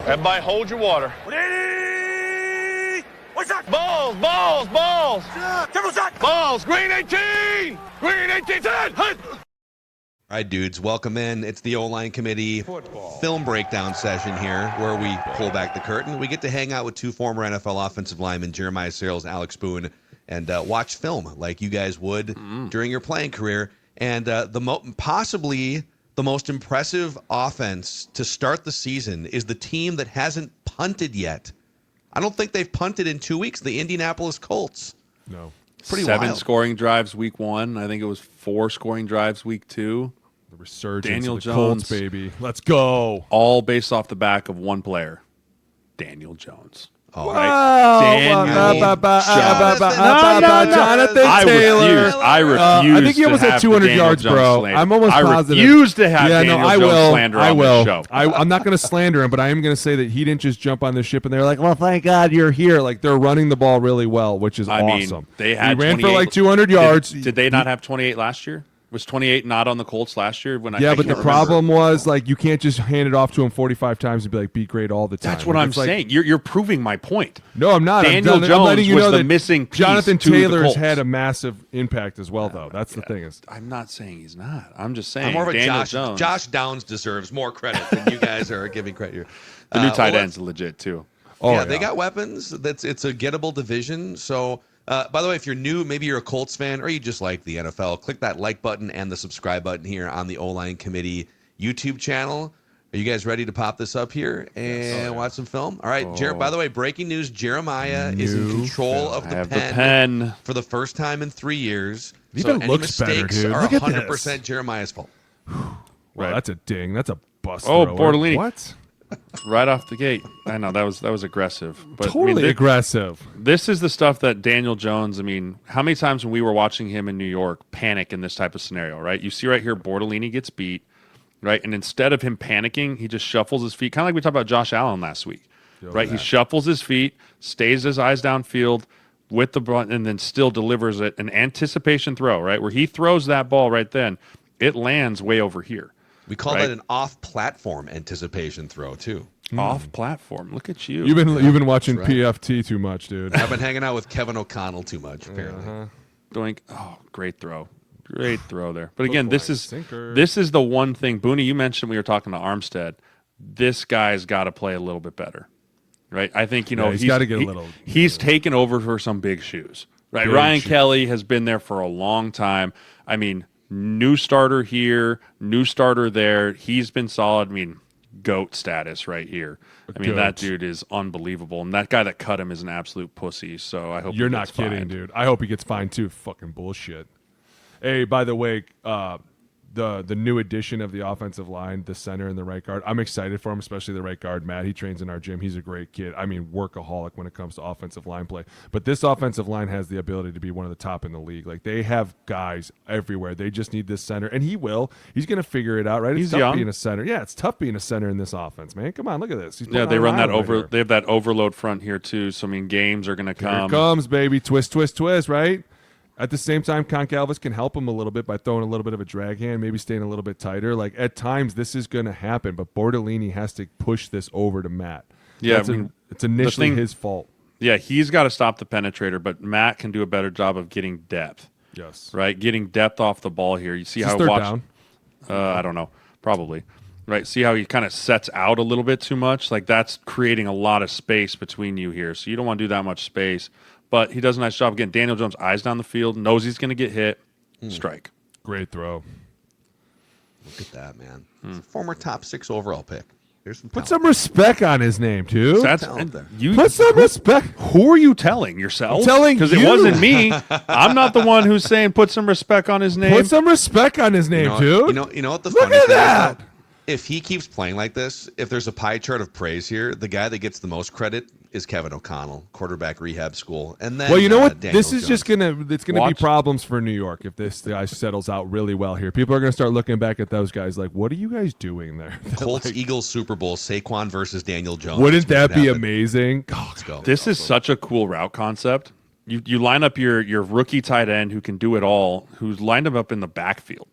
Everybody hold your water. Ready? What's that? Balls, balls, balls. Triple shot. Balls, green 18. Green 18, 10. Hey. All right, dudes, welcome in. It's the OLine Committee film breakdown session here where we pull back the curtain. We get to hang out with two former NFL offensive linemen, Jeremiah Sirles and Alex Boone, and watch film like you guys would during your playing career. And possibly the most impressive offense to start the season is the team that hasn't punted yet. I don't think they've punted in 2 weeks, the Indianapolis Colts. No. Pretty 7 wild. scoring drives week 1. I think it was 4 scoring drives week 2. The resurgence Daniel of the Jones. Colts, baby. Let's go. All based off the back of one player, Daniel Jones. Oh, Jonathan Taylor. I refuse. I think he almost to had have 200 Daniel yards, Jones bro. slander. I'm almost positive. I refuse to have Daniel Jones slander I on will. this show. I'm not going to slander him, but I am going to say that he didn't just jump on the ship and they're like, well, thank God you're here. Like, they're running the ball really well, which is awesome. They had he ran for 28 like 200 yards. Did they not have 28 last year? Was 28 not on the Colts last year? Yeah, but the problem was, like, you can't just hand it off to him 45 times and be like, be great all the time. That's what I'm saying. You're proving my point. No, I'm not. Daniel I'm Jones letting you was know the that missing piece Jonathan to the Taylor's Colts. had a massive impact as well, though. That's the thing. I'm not saying he's not. I'm just saying I'm more of a Daniel Josh. Jones. Josh Downs deserves more credit than you guys are giving credit here. The new tight well, end's legit, too. Yeah, they got weapons. It's a gettable division. So, by the way, if you're new, maybe you're a Colts fan or you just like the NFL, click that like button and the subscribe button here on the OLine Committee YouTube channel. Are you guys ready to pop this up here and watch some film? All right. By the way, breaking news, Jeremiah is in control of the pen for the first time in 3 years. It so even any looks better, mistakes dude. are Look at 100% this. Jeremiah's fault. Well, that's a ding. That's a bust. Oh, thrower. Bortolini. What? Right off the gate. I know that was aggressive. But Totally aggressive. This is the stuff that Daniel Jones, how many times when we were watching him in New York panic in this type of scenario, right? You see right here, Bortolini gets beat, right? And instead of him panicking, he just shuffles his feet, kind of like we talked about Josh Allen last week, right? He shuffles his feet, stays his eyes downfield with the ball, and then still delivers it, an anticipation throw, right? Where he throws that ball right then, it lands way over here. We call that an off-platform anticipation throw, too. Off-platform. Look at you. You've been watching PFT too much, dude. I've been hanging out with Kevin O'Connell too much, apparently. Doink. Oh, great throw. Great throw there. But again, this is the one thing. Booney, you mentioned we were talking to Armstead. This guy's got to play a little bit better, right? I think, he's got to get a little. He's taken over for some big shoes, right? Big Ryan shoes. Kelly has been there for a long time. New starter here, new starter there. He's been solid. GOAT status right here. That dude is unbelievable. And that guy that cut him is an absolute pussy. So I hope You're not kidding, fined. dude. I hope he gets fined too. Fucking bullshit. Hey, by the way, the new addition of the offensive line, the center and the right guard. I'm excited for him, especially the right guard, Matt. He trains in our gym. He's a great kid. Workaholic when it comes to offensive line play. But this offensive line has the ability to be one of the top in the league. Like, they have guys everywhere. They just need this center, and he will. He's going to figure it out, right? He's it's tough young. being a center. Yeah, it's tough being a center in this offense, man. Come on, look at this. Yeah, they run that over. They have that overload front here too. So games are going to come. Here it comes, baby. Twist, twist, twist. Right. At the same time, Concalvis can help him a little bit by throwing a little bit of a drag hand, maybe staying a little bit tighter. Like, at times, this is going to happen, but Bortolini has to push this over to Matt. Yeah, it's initially his fault. Yeah, he's got to stop the penetrator, but Matt can do a better job of getting depth. Yes. Right? Getting depth off the ball here. You see how third down? I don't know. Probably. Right? See how he kind of sets out a little bit too much? Like, that's creating a lot of space between you here. So you don't want to do that much space. But he does a nice job. Again, Daniel Jones, eyes down the field, knows he's going to get hit. Strike. Great throw. Look at that, man. It's a former top 6 overall pick. There's some Put some respect on his name, too. Put some respect. Who are you telling yourself? I'm telling because you. it wasn't me. I'm not the one who's saying put some respect on his name. Put some respect on his name, dude. You know what the Look funny at thing that. is, though? If he keeps playing like this, if there's a pie chart of praise here, the guy that gets the most credit is Kevin O'Connell, quarterback rehab school. And then, well, you know what? Daniel This is Jones. just it's gonna be problems for New York if this guy settles out really well here. People are gonna start looking back at those guys like, what are you guys doing there? Colts Eagles Super Bowl, Saquon versus Daniel Jones. Wouldn't that be amazing? Oh, let's go. This is such a cool route concept. You line up your rookie tight end who can do it all, who's lined him up in the backfield.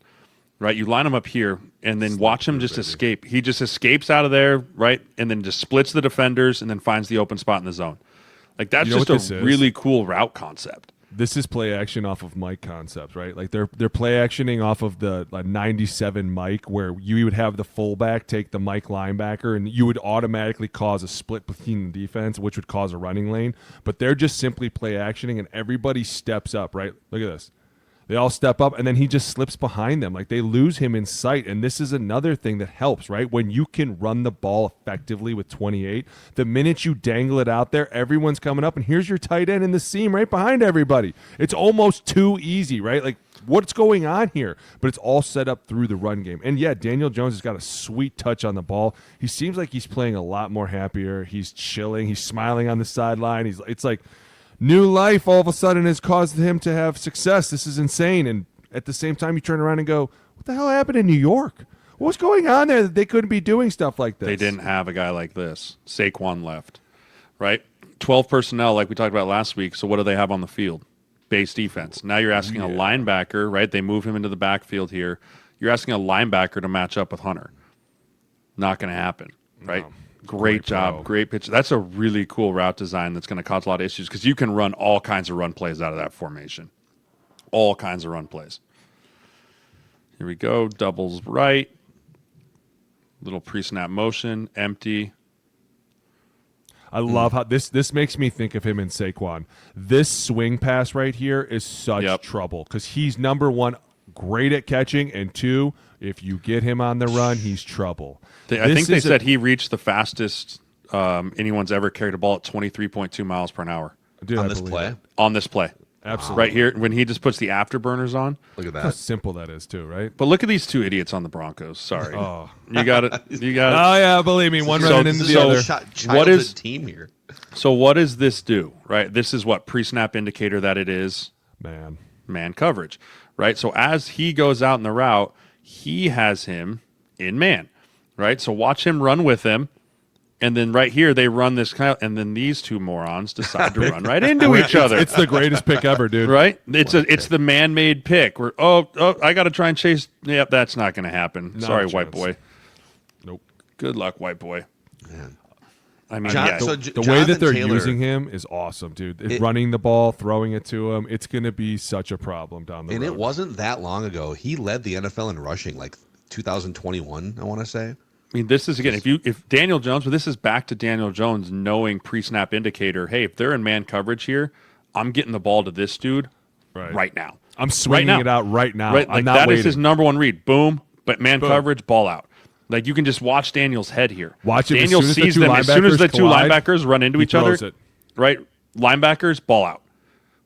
right? You line him up here and then watch him just escape. He just escapes out of there, right? And then just splits the defenders and then finds the open spot in the zone. Like, that's just a really cool route concept. This is play action off of Mike concept, right? Like they're play actioning off of the 97 Mike, where you would have the fullback take the Mike linebacker, and you would automatically cause a split between the defense, which would cause a running lane. But they're just simply play actioning, and everybody steps up, right? Look at this. They all step up, and then he just slips behind them. Like, they lose him in sight, and this is another thing that helps, right? When you can run the ball effectively with 28, the minute you dangle it out there, everyone's coming up, and here's your tight end in the seam right behind everybody. It's almost too easy, right? Like, what's going on here? But it's all set up through the run game. And, yeah, Daniel Jones has got a sweet touch on the ball. He seems like he's playing a lot more happier. He's chilling. He's smiling on the sideline. It's like new life all of a sudden has caused him to have success. This is insane. And at the same time, you turn around and go, what the hell happened in New York? What was going on there that they couldn't be doing stuff like this? They didn't have a guy like this. Saquon left, right? 12 personnel like we talked about last week. So what do they have on the field? Base defense. Now you're asking a linebacker, right? They move him into the backfield here. You're asking a linebacker to match up with Hunter. Not going to happen, right? No. Great job. Great pitch. That's a really cool route design that's going to cause a lot of issues because you can run all kinds of run plays out of that formation. All kinds of run plays. Here we go. Doubles right. Little pre-snap motion. Empty. I love how this makes me think of him in Saquon. This swing pass right here is such trouble because he's, number one, great at catching, and two, if you get him on the run, he's trouble. I think they said he reached the fastest anyone's ever carried a ball at 23.2 miles per hour. Dude, on this play? On this play. Absolutely. Right here, when he just puts the afterburners on. Look at that. How simple that is, too, right? But look at these two idiots on the Broncos. Sorry. You got it. You got it. Oh, yeah, believe me. One running into the other. What is team here? So what does this do, right? This is what pre-snap indicator that it is man coverage, right? So as he goes out in the route, he has him in man, right? So watch him run with him. And then right here, they run this kind of, and then these two morons decide to run right into each other. It's the greatest pick ever, dude. Right? It's the man-made pick. Where I got to try and chase. Yep, that's not going to happen. Sorry, white boy. Nope. Good luck, white boy. Man. I mean, the way that they're using him is awesome, dude. Running the ball, throwing it to him, it's going to be such a problem down the road. And it wasn't that long ago. He led the NFL in rushing, like 2021, I want to say. I mean, this is, again, if Daniel Jones, but this is back to Daniel Jones knowing pre-snap indicator, hey, if they're in man coverage here, I'm getting the ball to this dude right now. I'm swinging it out right now. Right? Like, I'm not that waiting. is his number one read. Boom, but man coverage, ball out. Like, you can just watch Daniel's head here. Watch it. Daniel sees them as soon as the two linebackers run into each other. Right? Linebackers, ball out.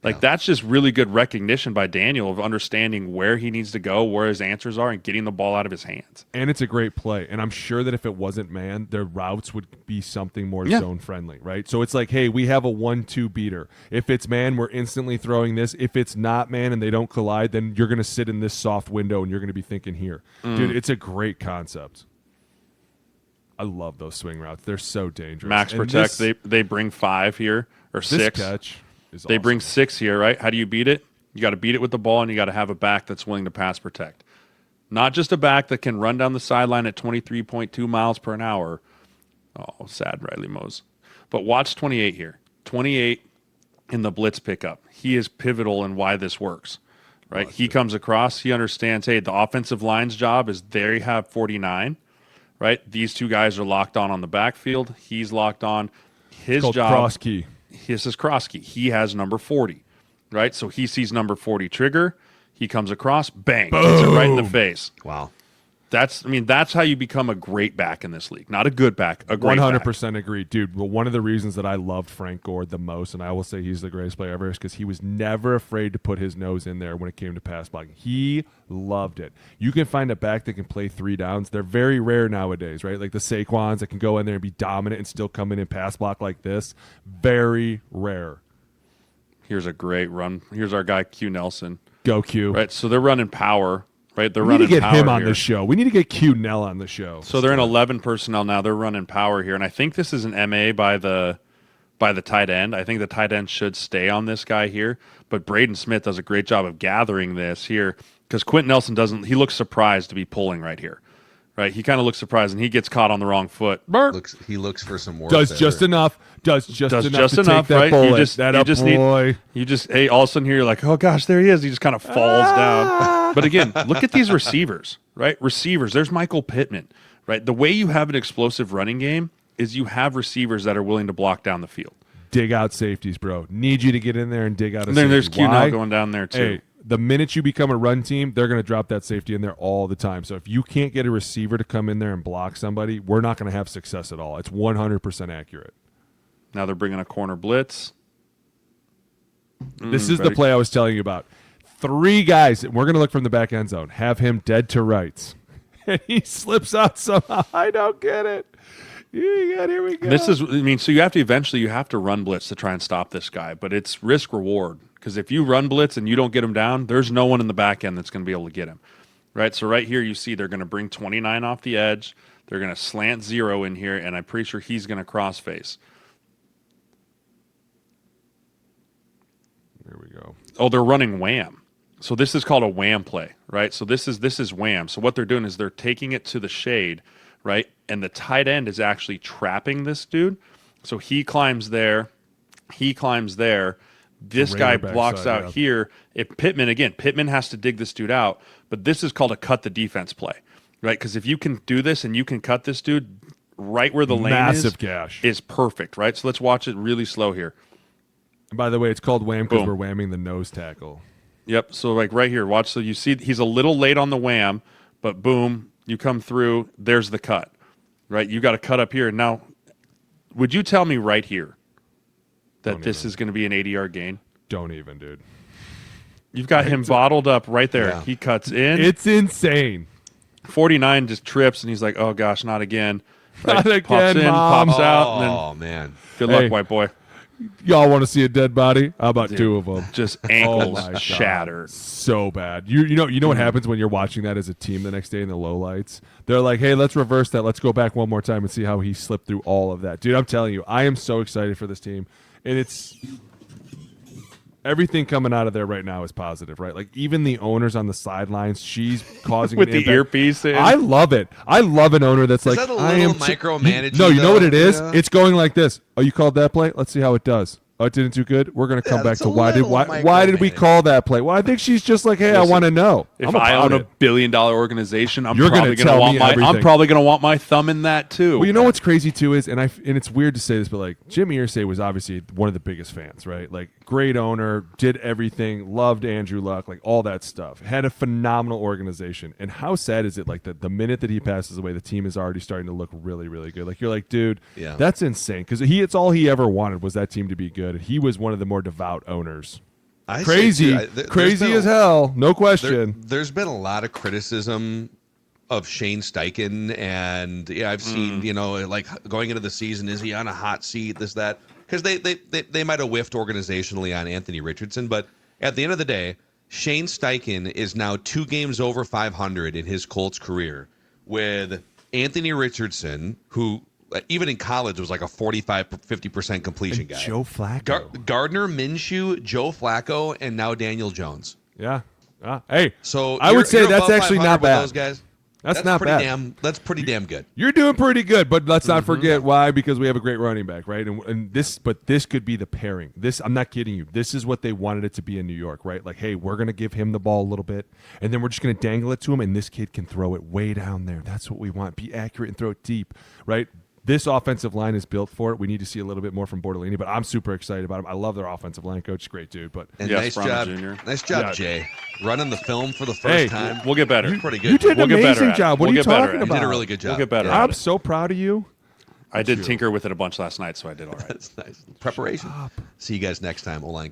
Like, that's just really good recognition by Daniel of understanding where he needs to go, where his answers are, and getting the ball out of his hands. And it's a great play. And I'm sure that if it wasn't man, their routes would be something more zone-friendly, right? So it's like, hey, we have a 1-2 beater. If it's man, we're instantly throwing this. If it's not man and they don't collide, then you're going to sit in this soft window and you're going to be thinking here. Dude, it's a great concept. I love those swing routes. They're so dangerous. Max protect, they bring 5 here, or 6. This catch. They bring 6 here, right? How do you beat it? You got to beat it with the ball, and you got to have a back that's willing to pass protect. Not just a back that can run down the sideline at 23.2 miles per hour. Oh, sad Riley Mose. But watch 28 here. 28 in the blitz pickup. He is pivotal in why this works, right? He comes across. He understands, hey, the offensive line's job is they have 49, right? These two guys are locked on the backfield. He's locked on. His job. Cross key. This is Krosky. He has number 40, right? So he sees number 40 trigger. He comes across, bang, hits it right in the face. Wow. That's how you become a great back in this league. Not a good back, a great 100% back. agree. Dude, well, one of the reasons that I loved Frank Gore the most, and I will say he's the greatest player ever, is because he was never afraid to put his nose in there when it came to pass blocking. He loved it. You can find a back that can play 3 downs. They're very rare nowadays, right? Like the Saquons that can go in there and be dominant and still come in and pass block like this. Very rare. Here's a great run. Here's our guy, Q Nelson. Go Q. Right, so they're running power. Right, we need to get him on the show. We need to get Q Nell on the show. So they're in 11 personnel now. They're running power here, and I think this is an MA by the by the tight end. I think the tight end should stay on this guy here, but Braden Smith does a great job of gathering this here because Quentin Nelson doesn't. He looks surprised to be pulling right here, right? He kind of looks surprised, and he gets caught on the wrong foot. He looks for some more. Does just enough. Does just enough to take that right? bullet. You just hey, all of a sudden here, you're like, oh gosh, there he is. He just kind of falls down. But again, look at these receivers, right? Receivers. There's Michael Pittman, right? The way you have an explosive running game is you have receivers that are willing to block down the field. Dig out safeties, bro. Need you to get in there and dig out a and then safety. there's Q Why? now going down there too. Hey, the minute you become a run team, they're going to drop that safety in there all the time. So if you can't get a receiver to come in there and block somebody, we're not going to have success at all. It's 100% accurate. Now they're bringing a corner blitz. This is the play I was telling you about. 3 guys, and we're going to look from the back end zone, have him dead to rights. And he slips out somehow. I don't get it. Here we go. This is, I mean, so you have to run blitz to try and stop this guy, but it's risk reward because if you run blitz and you don't get him down, there's no one in the back end that's going to be able to get him, right? So right here you see they're going to bring 29 off the edge. They're going to slant 0 in here, and I'm pretty sure he's going to cross face. There we go. Oh, they're running wham. So this is called a wham play, right? So this is wham. So what they're doing is they're taking it to the shade, right? And the tight end is actually trapping this dude. So he climbs there. This guy blocks out here. If Pittman has to dig this dude out, but this is called a cut the defense play, right? Because if you can do this and you can cut this dude right where the lane is perfect, right? So let's watch it really slow here. And by the way, it's called wham because Boom. we're whamming the nose tackle. Yep. So like right here, watch. So you see he's a little late on the wham, but boom, you come through. There's the cut, right? You got to cut up here. Now, would you tell me right here that this is going to be an 80-yard gain? Don't even, dude. You've got him bottled up right there. Yeah. He cuts in. It's insane. 49 just trips, and he's like, oh, gosh, not again. Right? Not again, Pops in, Mom. pops out, and then Oh man. good Hey. luck, white boy. Y'all want to see a dead body? How about 2 of them? Just Oh ankles my God. shattered. So bad. You know what happens when you're watching that as a team the next day in the low lights? They're like, hey, let's reverse that. Let's go back one more time and see how he slipped through all of that. Dude, I'm telling you, I am so excited for this team. And it's everything coming out of there right now is positive, right? Like even the owners on the sidelines, she's causing With an the impact. earpiece in. I love it. I love an owner that's like, that a I little am micromanaging, No, you know what though? it is? Yeah. It's going like this. Oh, you called that play? Let's see how it does. Oh, it didn't do good. We're gonna come back that's to a why did we micromanaging. call that play? Well, I think she's just like, hey, I want to know. If I'm I about own a it. billion-dollar organization, I'm You're gonna probably going tell to want me my. everything. I'm probably going to want my thumb in that too. Well, you know what's crazy too is, and it's weird to say this, but like Jim Irsay was obviously one of the biggest fans, right? Like great owner, did everything, loved Andrew Luck, like all that stuff. Had a phenomenal organization. And how sad is it? Like the minute that he passes away, the team is already starting to look really, really good. Like you're like, dude, Yeah. that's insane because it's all he ever wanted was that team to be good. He was one of the more devout owners. I say, Crazy, too, there's crazy been as hell, no question. There's been a lot of criticism of Shane Steichen, and yeah, I've seen like going into the season, is he on a hot seat? This that because they might have whiffed organizationally on Anthony Richardson, but at the end of the day, Shane Steichen is now 2 games over 500 in his Colts career, with Anthony Richardson, who even in college was like a 45-50% completion And guy. Joe Flacco. Gardner Minshew, Joe Flacco, and now Daniel Jones. Yeah. Hey, So I would say you're that's above actually 500 not with bad. Those guys. That's not pretty bad. That's pretty damn good. You're doing pretty good, but let's not forget why, because we have a great running back, right? And this could be the pairing. I'm not kidding you. This is what they wanted it to be in New York, right? Like, hey, we're going to give him the ball a little bit, and then we're just going to dangle it to him, and this kid can throw it way down there. That's what we want. Be accurate and throw it deep, right? This offensive line is built for it. We need to see a little bit more from Bortolini, but I'm super excited about him. I love their offensive line coach. Great dude. But And Yes, nice Brahma job, Jr. nice job, Yeah. Jay. Running the film for the first Hey, time. We'll get better. Pretty good. you did We'll an get better amazing at it. job. What We'll are you get better talking at it. You about? did a really good job. We'll get better Yeah. at I'm it. so proud of you. I did tinker with it a bunch last night, so I did all right. That's nice. Preparation. See you guys next time. OLine Committee.